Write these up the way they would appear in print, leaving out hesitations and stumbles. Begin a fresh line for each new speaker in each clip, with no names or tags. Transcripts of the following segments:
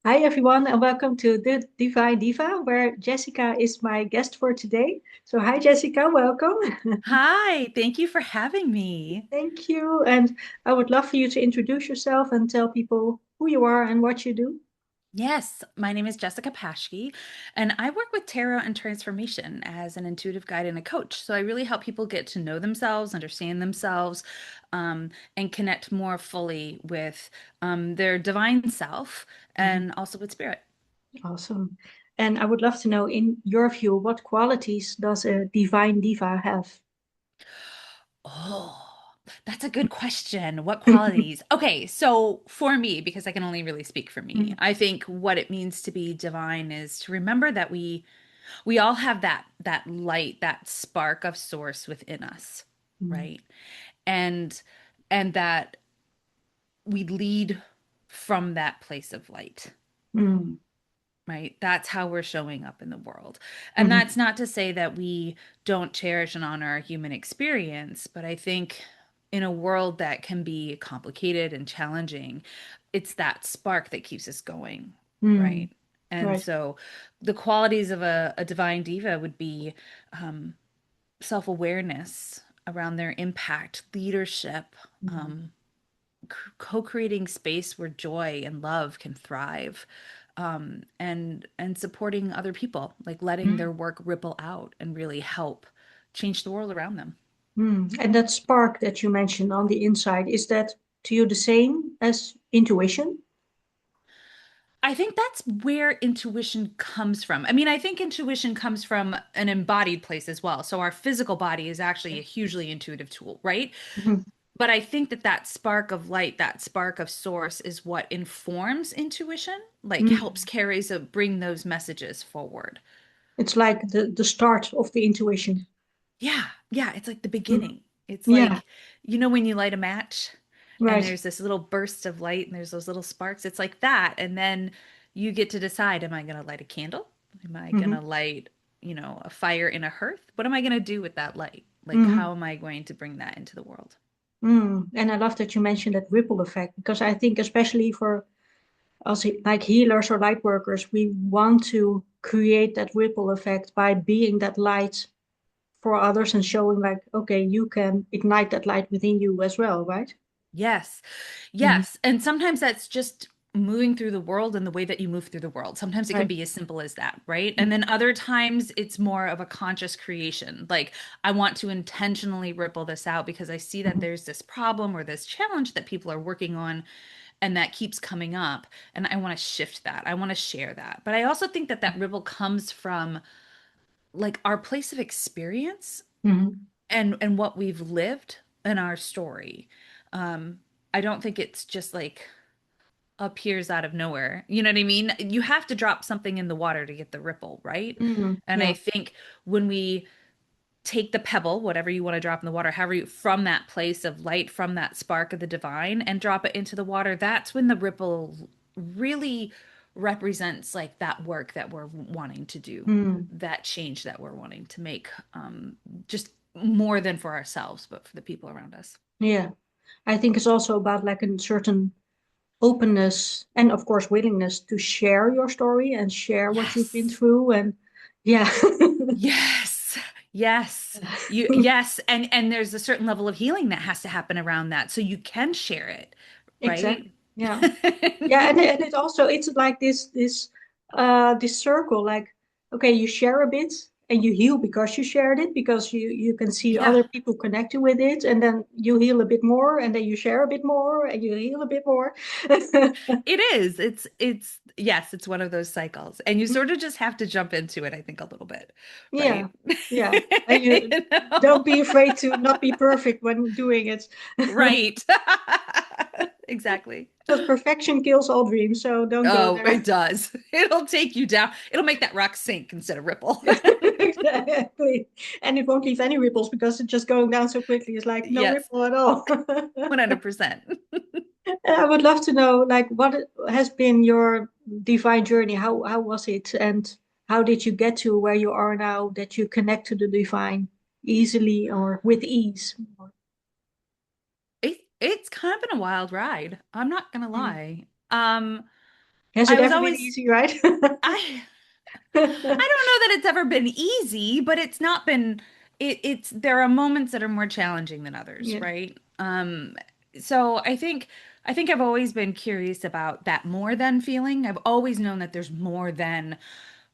Hi, everyone, and welcome to the Divine Diva, where Jessica is my guest for today. So, hi, Jessica, welcome.
Hi, thank you for having me.
Thank you. And I would love for you to introduce yourself and tell people who you are and what you do.
Yes, my name is Jessica Paschke, and I work with tarot and transformation as an intuitive guide and a coach. So I really help people get to know themselves, understand themselves, and connect more fully with their divine self
Mhm.
and also with spirit.
Awesome. And I would love to know, in your view, what qualities does a Divine Diva have?
Oh, that's a good question. What qualities? Okay, so for me, because I can only really speak for me,
Mm,
I think what it means to be divine is to remember that we all have that light, that spark of source within us,
mm,
right? And and that we lead from that place of light,
mm,
right? That's how we're showing up in the world. And
mhm,
that's not to say that we don't cherish and honor our human experience, but I think in a world that can be complicated and challenging, it's that spark that keeps us going,
mm.
right? And
Right.
so the qualities of a divine diva would be um, self-awareness around their impact, leadership,
Mm,
um, co-creating space where joy and love can thrive, and supporting other people, like letting
mm,
their work ripple out and really help change the world around them.
mm. And that spark that you mentioned on the inside, is that to you the same as intuition?
I think that's where intuition comes from. I mean, I think intuition comes from an embodied place as well. So our physical body is actually a hugely intuitive tool, right?
Mhm.
But I think that that spark of light, that spark of source is what informs intuition, like helps
Mm.
bring those messages forward.
It's like the start of the intuition.
Yeah, yeah, it's like the
Mm.
beginning. It's
Yeah,
like, when you light a match and
right.
there's this little burst of light and there's those little sparks, it's like that. And then you get to decide, am I going to light a candle? Am I going
Hmm.
to light, a fire in a hearth? What am I going to do with that light? Like,
Hmm.
how am I going to bring that into the world?
Mm. And I love that you mentioned that ripple effect because I think especially for us like healers or light workers, we want to create that ripple effect by being that light for others and showing like, okay, you can ignite that light within you as well, right?
Yes.
Hmm.
Yes. And sometimes that's just moving through the world and the way that you move through the world. Sometimes it can
Right.
be as simple as that, right? And then other times it's more of a conscious creation. Like, I want to intentionally ripple this out because I see that
Mhm.
there's this problem or this challenge that people are working on and that keeps coming up. And I want to shift that. I want to share that. But I also think that that ripple comes from like our place of experience
Mhm.
and what we've lived in our story. Um, I don't think it's just like appears out of nowhere. You know what I mean? You have to drop something in the water to get the ripple, right?
Mhm.
And I
Yeah.
think when we take the pebble, whatever you want to drop in the water, however you, from that place of light, from that spark of the divine, and drop it into the water, that's when the ripple really represents like that work that we're wanting to do,
Mm.
that change that we're wanting to make, just more than for ourselves, but for the people around us.
Yeah. I think it's also about like a certain openness and of course willingness to share your story and share what you've been
Yes.
through and yeah.
Yes. Yes. Yes, and there's a certain level of healing that has to happen around that so you can share it, right?
Exactly. Yeah. Yeah, and it also it's like this circle like okay, you share a bit and you heal because you shared it because you can see
Yeah.
other people connecting with it and then you heal a bit more and then you share a bit more and you heal a bit more.
It is. It's yes, it's one of those cycles. And you sort of just have to jump into it, I think, a little bit,
Yeah.
right?
Yeah. And you
You
don't
know?
be afraid to not be perfect when doing it.
Right. Exactly.
Because perfection kills all dreams, so don't go
Oh,
there.
it does. It'll take you down. It'll make that rock sink instead of ripple.
Exactly. And it won't leave any ripples because it's just going down so quickly. It's like no
Yes,
ripple at all.
100%.
I would love to know, like, what has been your divine journey? How was it, and how did you get to where you are now? That you connect to the divine easily or with ease?
It's kind of been a wild ride. I'm not gonna
Mm,
lie.
Has it
I was
ever been
always
easy, right?
I I don't know that it's ever been easy, but it's not been it's there are moments that are more challenging than others,
Yeah.
right? So I think I've always been curious about that more than feeling. I've always known that there's more than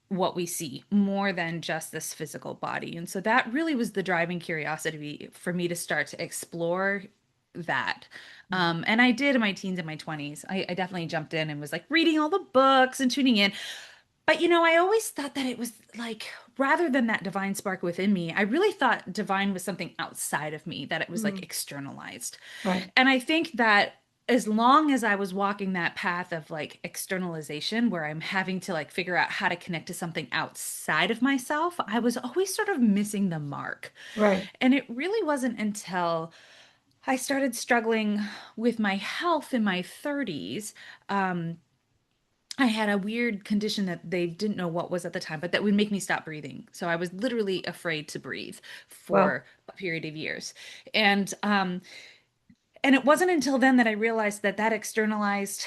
what we see, more than just this physical body. And so that really was the driving curiosity for me to start to explore that. And I did in my teens and my 20s. I definitely jumped in and was like reading all the books and tuning in. But I always thought that it was like, rather than that divine spark within me, I really thought divine was something outside of me, that it was like
Mm,
externalized.
right.
And I think that as long as I was walking that path of like externalization, where I'm having to like figure out how to connect to something outside of myself, I was always sort of missing the mark.
Right.
And it really wasn't until I started struggling with my health in my 30s. I had a weird condition that they didn't know what was at the time, but that would make me stop breathing. So I was literally afraid to breathe
Well.
for a period of years. And and it wasn't until then that I realized that that externalized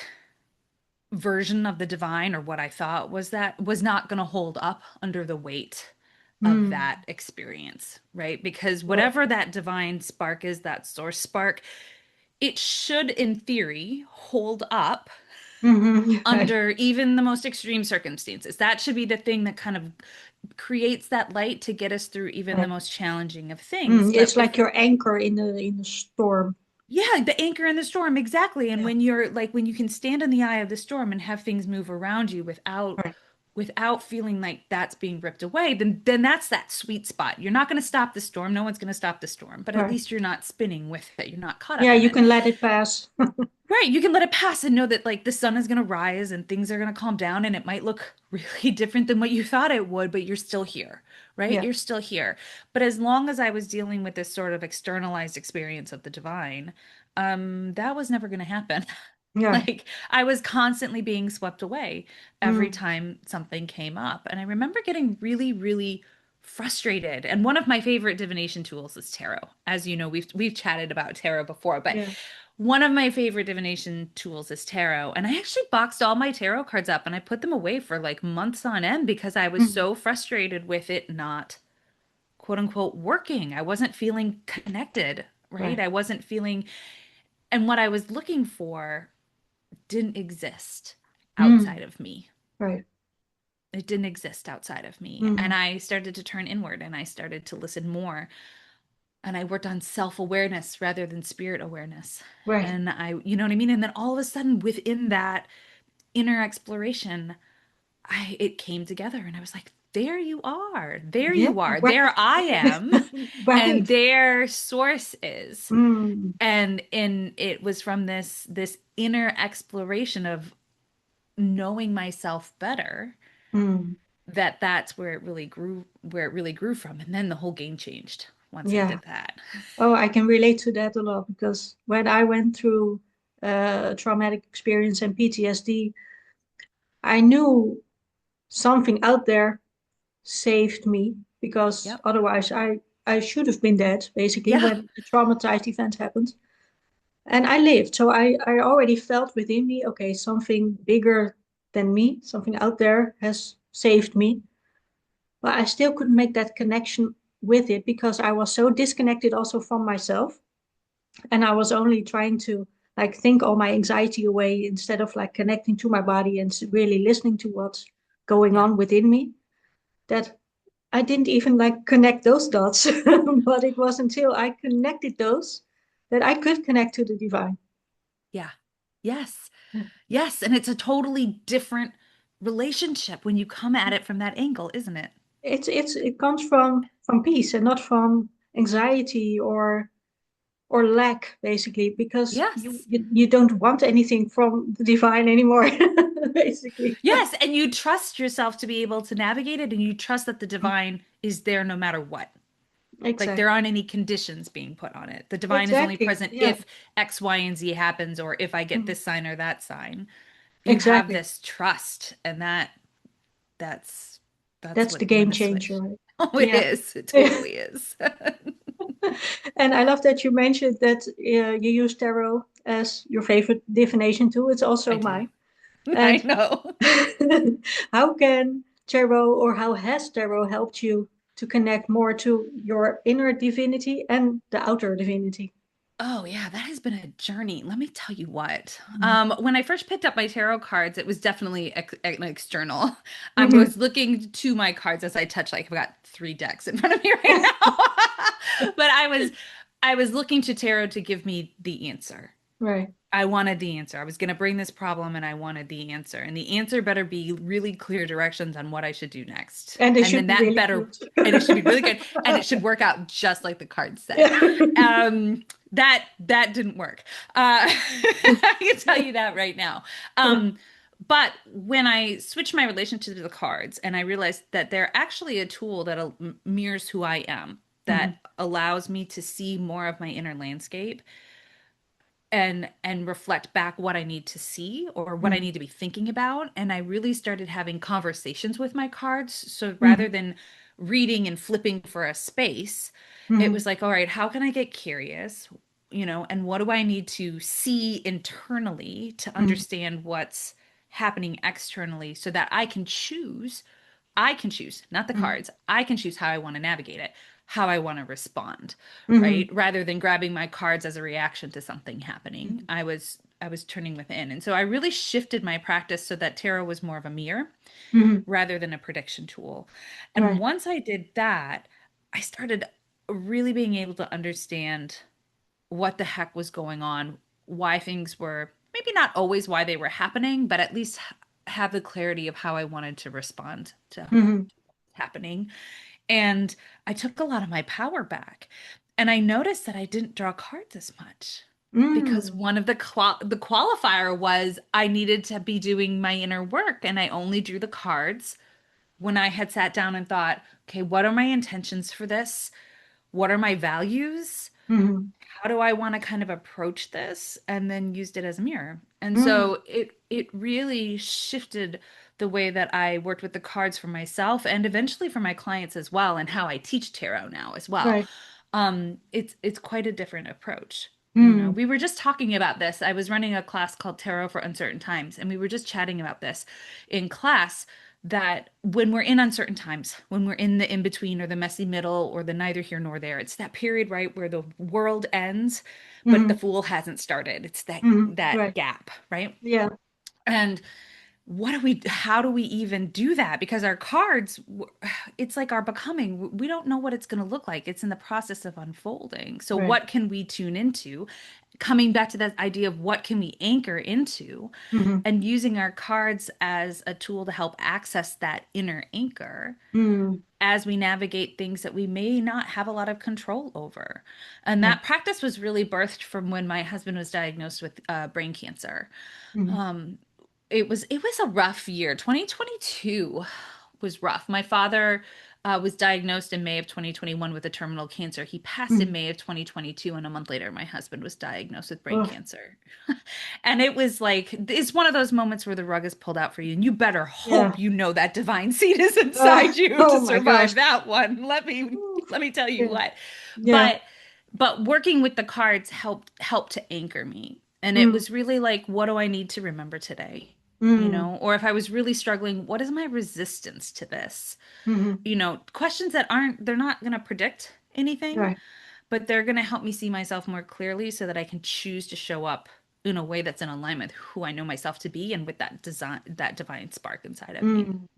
version of the divine, or what I thought was, that was not going to hold up under the weight of
Mm,
that experience, right? Because
right.
whatever that divine spark is, that source spark, it should in theory hold up
Right.
under even the most extreme circumstances. That should be the thing that kind of creates that light to get us through even the
Right.
most challenging of things. But
It's like
if,
your anchor in the storm.
yeah, the anchor in the storm, exactly. And
Yeah.
when you're like, when you can stand in the eye of the storm and have things move around you
Right.
without feeling like that's being ripped away, then that's that sweet spot. You're not going to stop the storm. No one's going to stop the storm, but at
Right.
least you're not spinning with it. You're not caught
Yeah,
up in
you
it.
can let it pass.
Right, you can let it pass and know that like the sun is going to rise and things are going to calm down, and it might look really different than what you thought it would, but you're still here, right?
Yeah.
You're still here. But as long as I was dealing with this sort of externalized experience of the divine, that was never going to happen.
Yeah.
Like I was constantly being swept away every
Mm,
time something came up. And I remember getting really, really frustrated. And one of my favorite divination tools is tarot. As you know, we've chatted about tarot before, but
yeah.
one of my favorite divination tools is tarot. And I actually boxed all my tarot cards up and I put them away for like months on end because I was
Mm,
so frustrated with it not, quote unquote, working. I wasn't feeling connected, right?
right.
I wasn't feeling, and what I was looking for didn't exist outside
Mm,
of me.
right.
It didn't exist outside of me. And
Mm,
I started to turn inward and I started to listen more. And I worked on self-awareness rather than spirit awareness.
right.
And you know what I mean? And then all of a sudden within that inner exploration, I it came together and I was like, there you are. There
Yeah.
you are.
Right.
There I am. And
Right.
their source is.
Mm,
And it was from this inner exploration of knowing myself better,
mm,
that's where it really grew from. And then the whole game changed once I
yeah.
did that.
Oh, I can relate to that a lot because when I went through traumatic experience and PTSD, I knew something out there saved me because
Yep.
otherwise I should have been dead basically
Yeah.
when the traumatized event happened. And I lived. So I already felt within me, okay, something bigger than me, something out there has saved me. But I still couldn't make that connection with it because I was so disconnected also from myself. And I was only trying to like think all my anxiety away instead of like connecting to my body and really listening to what's going
Yeah.
on within me. That I didn't even like connect those dots, but it was until I connected those that I could connect to the divine.
Yeah. Yes. Yes. And it's a totally different relationship when you come at it from that angle, isn't it?
It comes from peace and not from anxiety or lack, basically, because
Yes.
you don't want anything from the divine anymore, basically.
Yes. And you trust yourself to be able to navigate it, and you trust that the divine is there no matter what. Like there
Exactly.
aren't any conditions being put on it. The divine is only
Exactly.
present
Yeah.
if X, Y, and Z happens, or if I get
Mm.
this sign or that sign. You have
Exactly.
this trust, and that's that's
That's
what
the
when
game
the switch.
changer, right?
Oh, it
Yeah.
is. It totally is.
And I love that you mentioned that you use tarot as your favorite divination tool. It's
I
also
do.
mine.
I
And
know.
how can tarot or how has tarot helped you to connect more to your inner divinity and the outer divinity?
Oh yeah, that has been a journey. Let me tell you what.
Mm.
When I first picked up my tarot cards, it was definitely an external. I
Hmm.
was looking to my cards as I touch, like I've got three decks in front of me right now. But I was looking to tarot to give me the answer.
Right.
I wanted the answer. I was going to bring this problem and I wanted the answer. And the answer better be really clear directions on what I should do next.
And it
And
should
then
be
that
really
better,
good.
and it should be really good. And it should work out just like the cards said.
Yeah.
That didn't work. I can tell you that right now. But when I switched my relationship to the cards and I realized that they're actually a tool that mirrors who I am, that
Mhm.
allows me to see more of my inner landscape and reflect back what I need to see or what I
Mhm.
need to be thinking about. And I really started having conversations with my cards. So rather
Mhm.
than reading and flipping for a space, it
Mhm.
was like, all right, how can I get curious? And what do I need to see internally to
Mhm.
understand what's happening externally so that I can choose, not the
Mhm.
cards. I can choose how I want to navigate it, how I want to respond, right?
Mhm.
Rather than grabbing my cards as a reaction to something happening,
Mhm.
I was turning within. And so I really shifted my practice so that tarot was more of a mirror
Mhm.
rather than a prediction tool. And
Right.
once I did that, I started really being able to understand what the heck was going on, why things were maybe not always why they were happening, but at least have the clarity of how I wanted to respond to
Mhm.
happening. And I took a lot of my power back. And I noticed that I didn't draw cards as much because
Mm.
one of the qualifier was I needed to be doing my inner work and I only drew the cards when I had sat down and thought, okay, what are my intentions for this? What are my values?
Mhm.
How do I want to kind of approach this? And then used it as a mirror. And
Mm.
so it really shifted the way that I worked with the cards for myself and eventually for my clients as well, and how I teach tarot now as well.
Right.
It's quite a different approach.
Mm.
We were just talking about this. I was running a class called Tarot for Uncertain Times, and we were just chatting about this in class that when we're in uncertain times, when we're in the in between or the messy middle or the neither here nor there, it's that period, right, where the world ends, but the
Mhm.
fool hasn't started. It's
Mhm.
that
Right.
gap, right?
Yeah.
And how do we even do that? Because our cards, it's like our becoming. We don't know what it's going to look like. It's in the process of unfolding. So,
Right.
what can we tune into? Coming back to that idea of what can we anchor into
Mhm.
and using our cards as a tool to help access that inner anchor
Mm.
as we navigate things that we may not have a lot of control over. And
Yeah.
that practice was really birthed from when my husband was diagnosed with brain cancer.
Mhm.
Um, it was a rough year. 2022 was rough. My father was diagnosed in May of 2021 with a terminal cancer. He passed in
Mhm.
May of 2022, and a month later, my husband was diagnosed with brain
Oh.
cancer. And it was like it's one of those moments where the rug is pulled out for you, and you better
Yeah.
hope you know that divine seed is inside you to
Oh my
survive
gosh.
that one.
Ooh.
Let me tell you
Yeah.
what.
Yeah.
But working with the cards helped to anchor me. And it
Mm.
was really like, what do I need to remember today?
Mm.
Or if I was really struggling, what is my resistance to this?
Mhm.
Questions that they're not going to predict anything,
Right.
but they're going to help me see myself more clearly so that I can choose to show up in a way that's in alignment with who I know myself to be and with that divine spark inside of me.
Mm.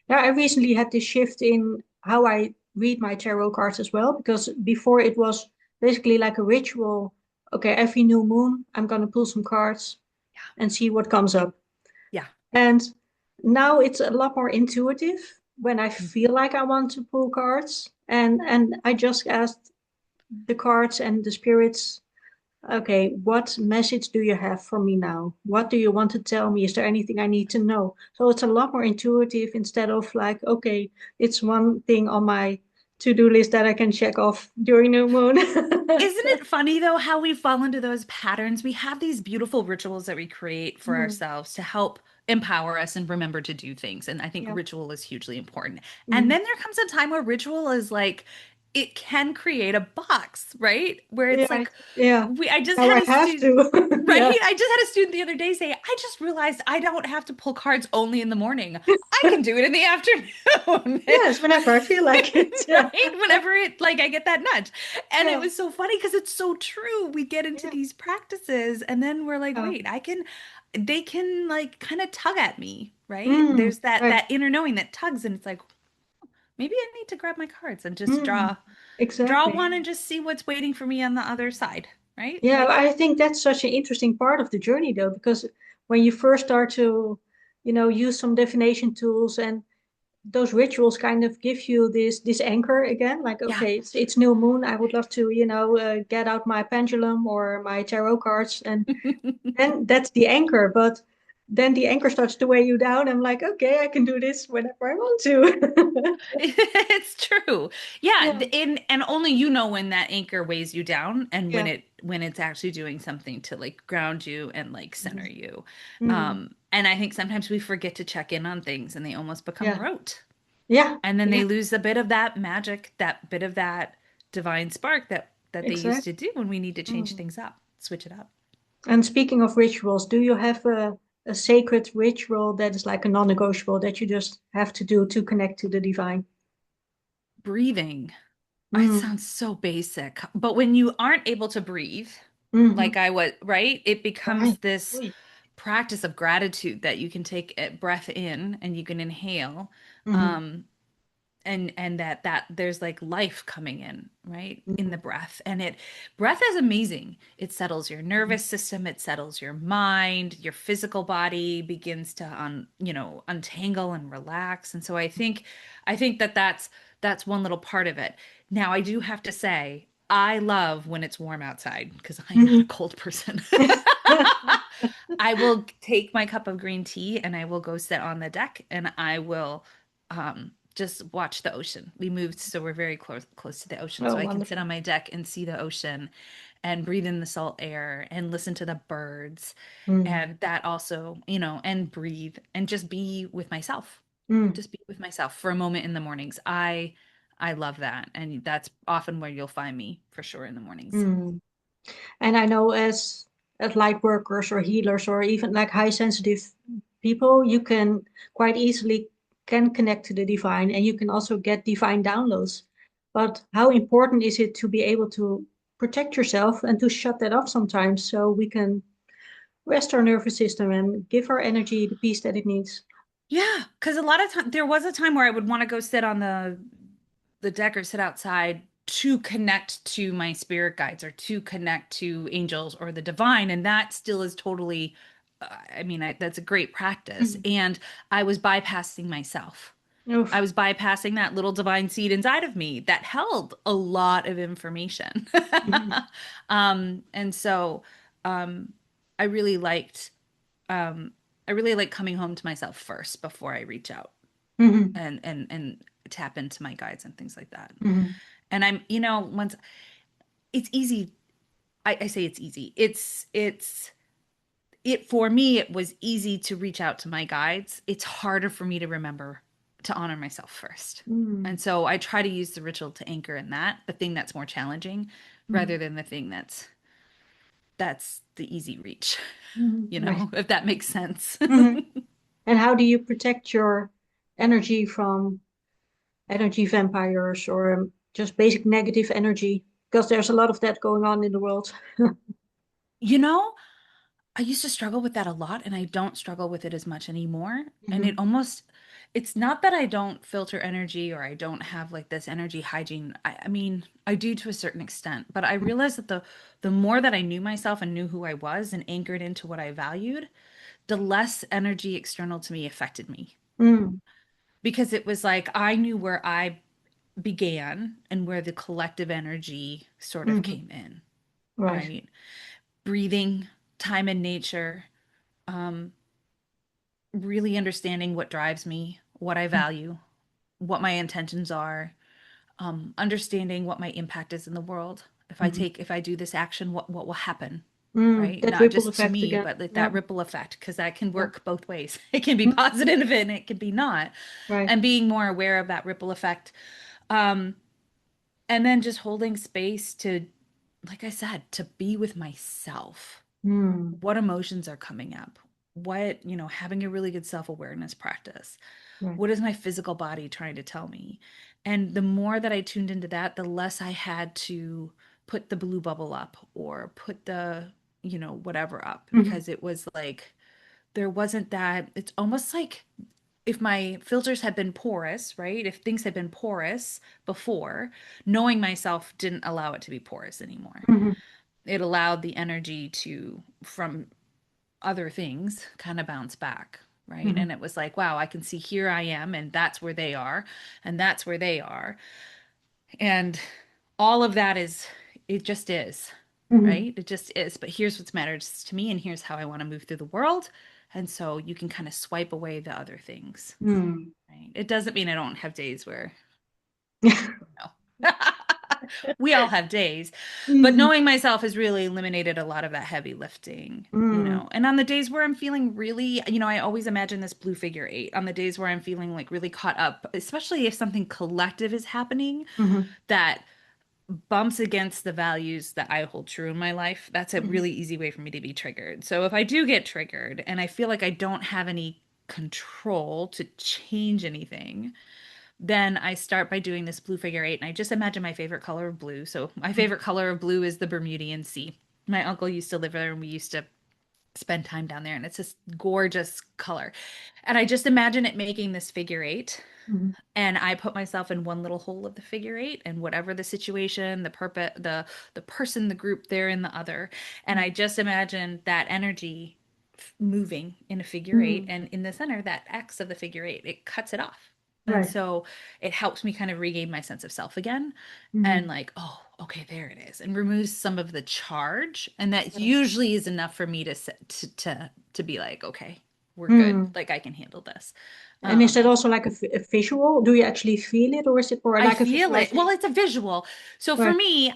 Yeah, I recently had this shift in how I read my tarot cards as well, because before it was basically like a ritual. Okay, every new moon, I'm gonna pull some cards and see what comes up.
Yeah.
And now it's a lot more intuitive when I feel like I want to pull cards. And I just asked the cards and the spirits, okay, what message do you have for me now? What do you want to tell me? Is there anything I need to know? So it's a lot more intuitive instead of like, okay, it's one thing on my to-do list that I can check off during new moon.
Isn't it funny though how we fall into those patterns? We have these beautiful rituals that we create for
Mm.
ourselves to help empower us and remember to do things. And I think
Yeah.
ritual is hugely important. And
Mm.
then there comes a time where ritual is like it can create a box, right? Where
Yeah,
it's like
yeah.
I just
Now
had
I
a
have
student,
to.
right?
Yeah.
I just had a student the other day say, I just realized I don't have to pull cards only in the morning. I can do it in the afternoon.
Yes, whenever I feel like it. Yeah.
Right? Whenever it like I get that nudge. And it
Yeah.
was so funny because it's so true. We get into
Yeah.
these practices and then we're like,
Yeah.
wait, they can like kind of tug at me, right?
Mm,
There's that
right.
inner knowing that tugs and it's like, maybe I need to grab my cards and just
Mm,
draw
exactly.
one and just see what's waiting for me on the other side, right?
Yeah,
Like,
I think that's such an interesting part of the journey, though, because when you first start to, use some divination tools, and those rituals kind of give you this anchor again, like,
yeah.
okay, it's new moon. I would love to, get out my pendulum or my tarot cards, and then that's the anchor. But then the anchor starts to weigh you down. I'm like, okay, I can do this whenever I want to.
It's true. Yeah,
Yeah,
and only you know when that anchor weighs you down and
yeah.
when it's actually doing something to like ground you and like
Mhm.
center you.
Mhm.
And I think sometimes we forget to check in on things and they almost become
Yeah,
rote.
yeah,
And then
yeah,
they lose a bit of that magic, that bit of that divine spark that they used to
exactly.
do when we need to change
Mhm.
things up, switch it up.
And speaking of rituals, do you have a sacred ritual that is like a non-negotiable that you just have to do to connect to the divine?
Breathing. It
Mm,
sounds so basic, but when you aren't able to breathe,
hmm
like I was, right? It becomes
Right.
this
Oy.
practice of gratitude that you can take a breath in and you can inhale.
Hmm
Um, and that there's like life coming in, right, in the
hmm
breath. And it breath is amazing. It settles your
hmm
nervous system, it settles your mind, your physical body begins to untangle and relax. And so I think that that's one little part of it. Now I do have to say I love when it's warm outside because I'm not a
hmm
cold person. I will take my cup of green tea and I will go sit on the deck and I will just watch the ocean. We moved, so we're very close to the ocean,
Oh,
so I can sit
wonderful.
on my deck and see the ocean and breathe in the salt air and listen to the birds
Mm,
and that also, and breathe and just be with myself.
mm,
Just be with myself for a moment in the mornings. I love that, and that's often where you'll find me for sure in the mornings.
mm. And I know as light workers or healers or even like high sensitive people, you can quite easily can connect to the divine and you can also get divine downloads. But how important is it to be able to protect yourself and to shut that off sometimes so we can rest our nervous system and give our energy the peace that it needs?
Yeah, because a lot of time there was a time where I would want to go sit on the deck or sit outside to connect to my spirit guides or to connect to angels or the divine, and that still is totally, that's a great practice.
Mhm.
And I was bypassing myself. I
Oof.
was bypassing that little divine seed inside of me that held a lot of information.
Mhm.
And so um, I really liked um, I really like coming home to myself first before I reach out
Mhm.
and tap into my guides and things like that.
Mhm.
And once it's easy, I say it's easy. It for me, it was easy to reach out to my guides. It's harder for me to remember to honor myself first.
Mhm.
And so I try to use the ritual to anchor in that, the thing that's more challenging, rather
Mhm.
than the thing that's the easy reach,
Mhm. Right.
if that makes sense.
Mhm. And how do you protect your energy from energy vampires or just basic negative energy? Because there's a lot of that going on in the world.
You know, I used to struggle with that a lot, and I don't struggle with it as much anymore. And
Mhm.
it's not that I don't filter energy or I don't have like this energy hygiene. I mean, I do to a certain extent, but I realized that the more that I knew myself and knew who I was and anchored into what I valued, the less energy external to me affected me.
Mm,
Because it was like I knew where I began and where the collective energy sort of
mhm.
came in,
Right.
right? Breathing, time in nature, um, really understanding what drives me, what I value, what my intentions are, understanding what my impact is in the world.
Mhm.
If I do this action, what will happen? Right?
That
Not
ripple
just to
effect
me,
again.
but like
Yeah.
that ripple effect, because that can
Yeah.
work both ways. It can be
Mm,
positive and it can be not.
right.
And being more aware of that ripple effect. Um, And then just holding space to, like I said, to be with myself.
Mm.
What emotions are coming up? What, having a really good self-awareness practice.
Right.
What is my physical body trying to tell me? And the more that I tuned into that, the less I had to put the blue bubble up or put the, whatever up,
Mhm.
because it was like there wasn't that. It's almost like if my filters had been porous, right? If things had been porous before, knowing myself didn't allow it to be porous anymore.
Mhm.
It allowed the energy to, from other things, kind of bounce back, right?
Mhm.
And it was like, wow, I can see here I am, and that's where they are, and that's where they are. And all of that is, it just is,
Mhm.
right? It just is. But here's what's matters to me, and here's how I want to move through the world. And so you can kind of swipe away the other things,
Mm.
right? It doesn't mean I don't have days where, no. We all have days, but
Mhm.
knowing myself has really eliminated a lot of that heavy lifting,
Mm.
And on the days where I'm feeling really, I always imagine this blue figure eight. On the days where I'm feeling like really caught up, especially if something collective is happening
Mhm.
that bumps against the values that I hold true in my life, that's a
Mhm.
really easy way for me to be triggered. So if I do get triggered and I feel like I don't have any control to change anything, then I start by doing this blue figure eight. And I just imagine my favorite color of blue. So my favorite color of blue is the Bermudian Sea. My uncle used to live there and we used to spend time down there. And it's this gorgeous color. And I just imagine it making this figure eight.
Mhm.
And I put myself in one little hole of the figure eight, and whatever the situation, the person, the group, they're in the other. And I just imagine that energy moving in a figure eight,
Mhm.
and in the center, that X of the figure eight, it cuts it off. And
Right.
so it helps me kind of regain my sense of self again. And
Mhm.
like, oh, okay, there it is, and removes some of the charge. And that
Right.
usually is enough for me to be like, okay, we're good.
Mm.
Like I can handle this.
And is that
Um,
also like a visual? Do you actually feel it, or is it more
I
like a
feel it. Well,
visualization?
it's a visual. So for
Right.
me,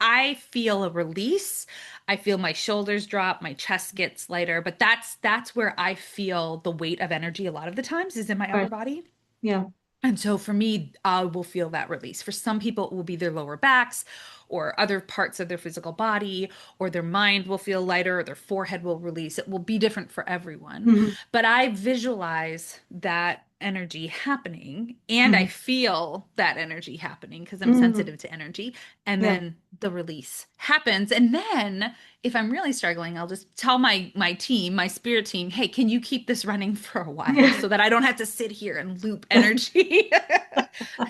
I feel a release. I feel my shoulders drop, my chest gets lighter, but that's where I feel the weight of energy a lot of the times is in my upper
Right.
body.
Yeah.
And so for me, I will feel that release. For some people, it will be their lower backs or other parts of their physical body, or their mind will feel lighter, or their forehead will release. It will be different for everyone.
Mhm.
But I visualize that energy happening and I
Mhm.
feel that energy happening because I'm
Mhm.
sensitive to energy. And
Yeah.
then the release happens. And then if I'm really struggling, I'll just tell my team, my spirit team, hey, can you keep this running for a while
Yeah.
so that I don't have to sit here and loop energy?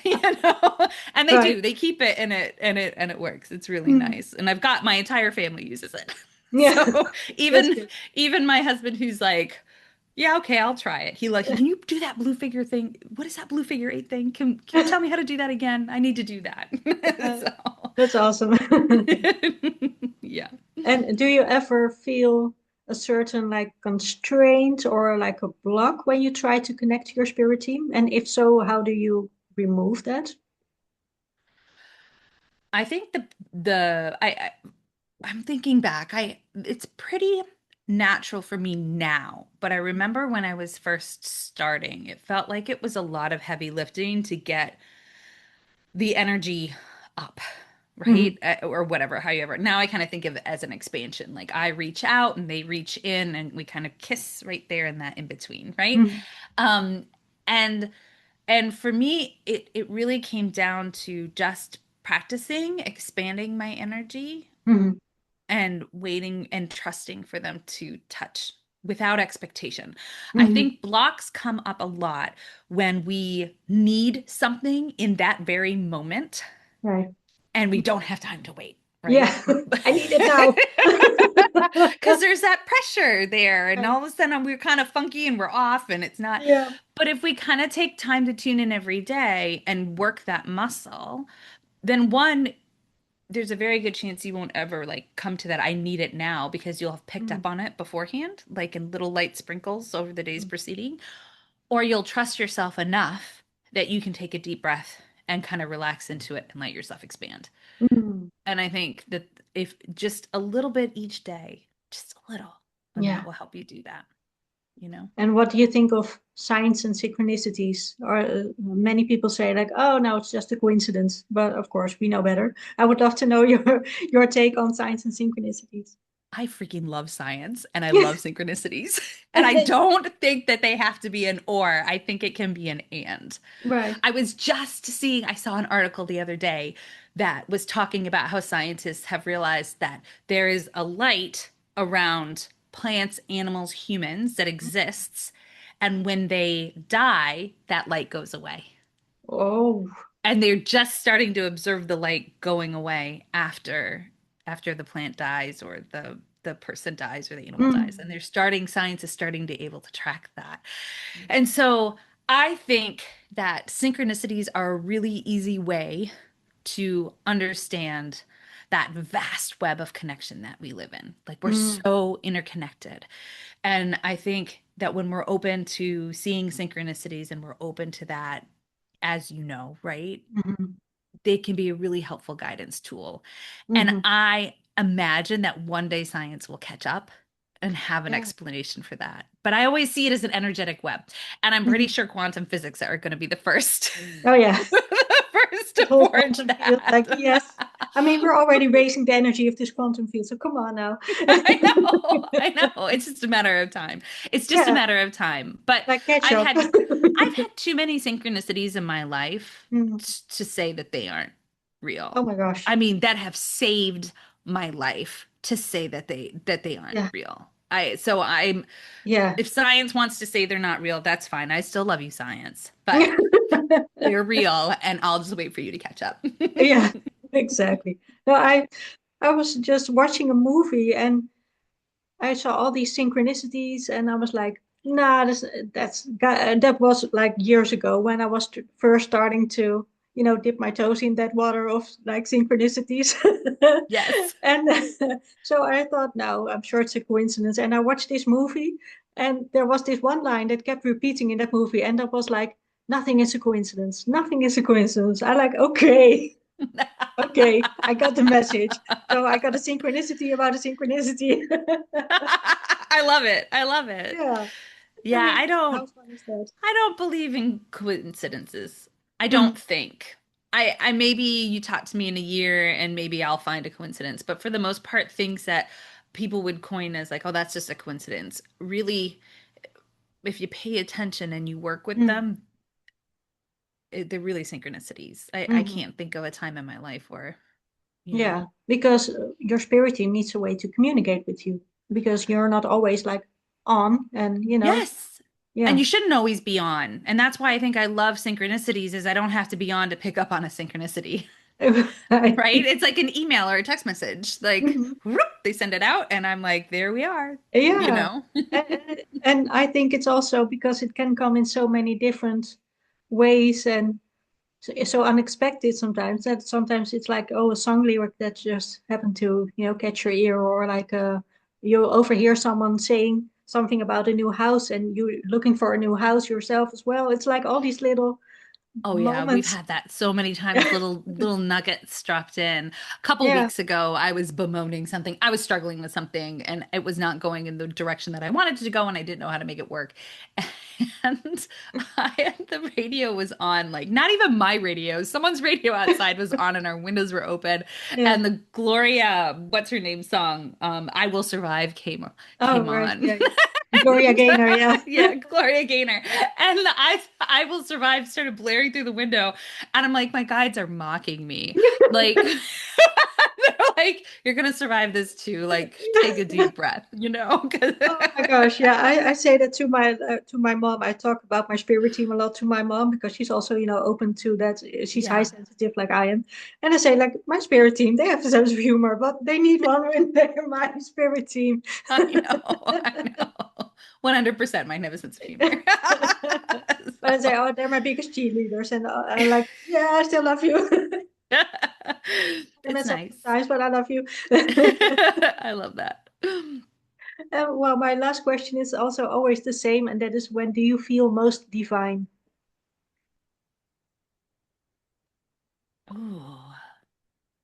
You know? And they
Right.
do. They keep it and it works. It's really
Mhm.
nice. And I've got my entire family uses it.
Yeah.
So
That's
even
good.
even my husband who's like, yeah, okay, I'll try it. He like, can you do that blue figure thing? What is that blue figure eight thing? Can you tell me how to do that again? I need to do that.
Uh,
So
that's awesome.
yeah.
And do you ever feel a certain like constraint or like a block when you try to connect to your spirit team? And if so, how do you remove that?
I think I'm thinking back. I It's pretty natural for me now, but I remember when I was first starting, it felt like it was a lot of heavy lifting to get the energy up,
Hmm.
right? Or whatever, however. Now I kind of think of it as an expansion. Like I reach out and they reach in and we kind of kiss right there in that in between, right?
Hmm.
Um and and for me it really came down to just practicing expanding my energy
Hmm.
and waiting and trusting for them to touch without expectation. I
Hmm.
think blocks come up a lot when we need something in that very moment
Right.
and we don't have time to wait, right?
Yeah. I need it now.
Because there's that pressure there, and
Right.
all of a sudden we're kind of funky and we're off, and it's not.
Yeah.
But if we kind of take time to tune in every day and work that muscle, then one, there's a very good chance you won't ever like come to that I need it now because you'll have picked up
Mm.
on it beforehand, like in little light sprinkles over the days preceding, or you'll trust yourself enough that you can take a deep breath and kind of relax into it and let yourself expand.
Mm.
And I think that if just a little bit each day, just a little, and that
Yeah.
will help you do that. you know?
And what do you think of signs and synchronicities? Or many people say like, oh no, it's just a coincidence. But of course, we know better. I would love to know your take on signs and synchronicities.
I freaking love science and I love synchronicities. And I don't think that they have to be an or. I think it can be an and.
Right.
I saw an article the other day that was talking about how scientists have realized that there is a light around plants, animals, humans that exists. And when they die, that light goes away.
Oh.
And they're just starting to observe the light going away after the plant dies or the person dies or the animal dies.
Mm.
And science is starting to able to track that. And so I think that synchronicities are a really easy way to understand that vast web of connection that we live in. Like we're
Mm.
so interconnected. And I think that when we're open to seeing synchronicities and we're open to that, as you know, right?
Mhm.
They can be a really helpful guidance tool. And
Mhm.
I imagine that one day science will catch up and have an
Yeah.
explanation for that. But I always see it as an energetic web. And I'm pretty
Mhm.
sure quantum physics are going to be the first
Oh yeah.
the first
The
to
whole
forge
quantum field, like
that.
yes. I mean, we're already raising the energy of this quantum field, so come on now.
I know. I know. It's just a matter of time. It's just a
Yeah,
matter of time. But
like catch
I've
up.
had I've had too many synchronicities in my life
Mm.
to say that they aren't
Oh
real.
my
I
gosh.
mean, that have saved my life to say that they aren't
Yeah.
real. I so I'm
Yeah.
if science wants to say they're not real, that's fine. I still love you, science. But they're real, and I'll just wait for you to catch up.
Yeah, exactly. No, I was just watching a movie and I saw all these synchronicities and I was like, nah, that was like years ago when I was first starting to, dip my toes in that water of like synchronicities.
Yes.
And so I thought, no, I'm sure it's a coincidence. And I watched this movie and there was this one line that kept repeating in that movie. And that was like, nothing is a coincidence. Nothing is a coincidence. I like, okay, okay, I got the message. So I got a synchronicity about a synchronicity.
I love it. I love it.
Yeah. I
Yeah,
mean, how fun is that?
I don't believe in coincidences. I
Mm,
don't think. I maybe you talk to me in a year and maybe I'll find a coincidence, but for the most part, things that people would coin as like, oh, that's just a coincidence. Really, if you pay attention and you work with
mm,
them, they're really synchronicities. I
mhm.
can't think of a time in my life where, you know.
Yeah, because your spirit team needs a way to communicate with you because you're not always like on and
Yes. And
yeah.
you shouldn't always be on. And that's why I think I love synchronicities is I don't have to be on to pick up on a synchronicity. Right? It's like an email or a text message. Like,
Mhm.
whoop, they send it out, and I'm like, there we are, you
Yeah.
know?
And I think it's also because it can come in so many different ways and so unexpected sometimes that sometimes it's like, oh, a song lyric that just happened to, catch your ear or like you overhear someone saying something about a new house and you looking for a new house yourself as well. It's like all these little
Oh yeah, we've
moments.
had that so many times, little nuggets dropped in. A couple
Yeah.
weeks ago, I was bemoaning something. I was struggling with something and it was not going in the direction that I wanted it to go and I didn't know how to make it work. And the radio was on, like not even my radio. Someone's radio outside was on and our windows were open.
Yeah.
And the Gloria, what's her name song, I Will Survive
Oh,
came
right.
on.
Yeah, yeah. Gloria Gaynor, yeah.
Yeah, Gloria Gaynor. And I Will Survive started blaring through the window. And I'm like, my guides are mocking me. Like they're like, you're gonna survive this too. Like, take a deep breath, you know? 'Cause-
Oh my gosh, yeah, I say that to my mom. I talk about my spirit team a lot to my mom because she's also, open to that. She's high
Yeah,
sensitive like I am. And I say like my spirit team, they have a sense of humor, but they need one when they're my spirit team.
I know. I know. 100% might have a sense of humor.
But I say,
So,
oh, they're my biggest cheerleaders, and I'm like, yeah, I still love you. I
it's
mess up
nice.
sometimes, but I love you.
I love that.
Well, my last question is also always the same, and that is, when do you feel most divine?
Oh,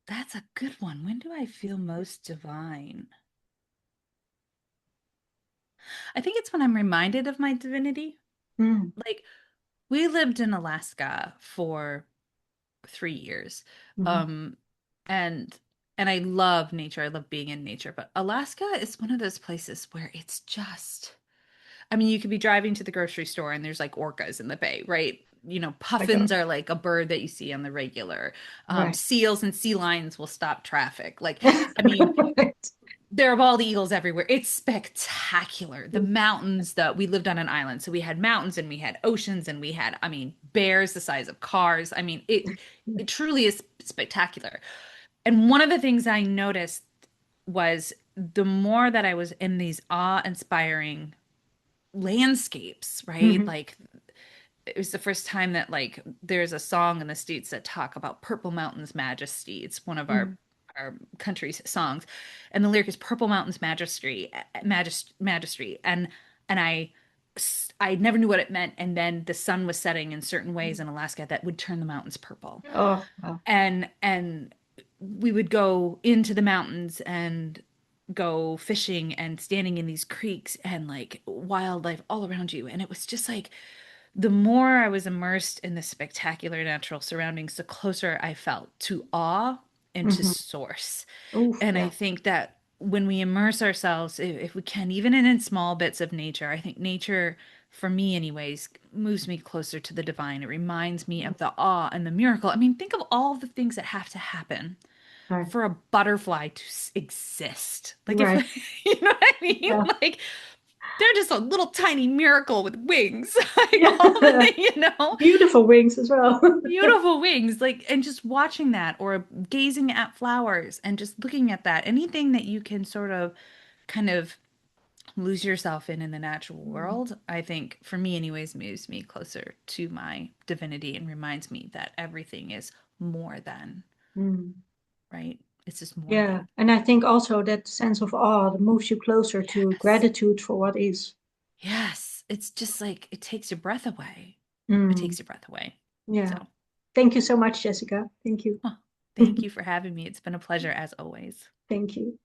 that's a good one. When do I feel most divine? I think it's when I'm reminded of my divinity.
Mm,
Like we lived in Alaska for 3 years.
mhm,
Um, and and I love nature. I love being in nature, but Alaska is one of those places where it's just, I mean, you could be driving to the grocery store and there's like orcas in the bay, right? You know,
my
puffins
God.
are like a bird that you see on the regular.
Right.
Seals and sea lions will stop traffic. Like, I mean,
Right.
there are bald eagles everywhere. It's spectacular. The mountains that we lived on an island, so we had mountains and we had oceans and we had, I mean, bears the size of cars. I mean, it truly is spectacular. And one of the things I noticed was the more that I was in these awe-inspiring landscapes, right?
Mhm,
Like it was the first time that like there's a song in the States that talk about Purple Mountain's majesty. It's one of
mhm.
our country's songs. And the lyric is Purple Mountain's majesty. And I never knew what it meant. And then the sun was setting in certain ways in Alaska that would turn the mountains purple.
Oh, wow.
And we would go into the mountains and go fishing and standing in these creeks and like wildlife all around you. And it was just like the more I was immersed in the spectacular natural surroundings, the closer I felt to awe and to
Mhm.
source.
Oof,
And I
yeah.
think that when we immerse ourselves, if we can, even in small bits of nature, I think nature, for me anyways, moves me closer to the divine. It reminds me of the awe and the miracle. I mean, think of all the things that have to happen
Right.
for a butterfly to exist. Like if
Right.
you know what I mean?
Yeah.
Like they're just a little tiny miracle with wings. Like all
Yeah.
the,
Beautiful wings as well.
beautiful wings. Like, and just watching that or gazing at flowers and just looking at that, anything that you can sort of kind of lose yourself in the natural
Mm,
world, I think for me, anyways, moves me closer to my divinity and reminds me that everything is more than,
mm.
right? It's just more
Yeah.
than.
And I think also that sense of awe that moves you closer to
Yes.
gratitude for what is.
Yes. It's just like it takes your breath away. It
Mm,
takes your breath away.
yeah.
So,
Thank you so much, Jessica. Thank you.
well, thank you for having me. It's been a pleasure as always.
Thank you.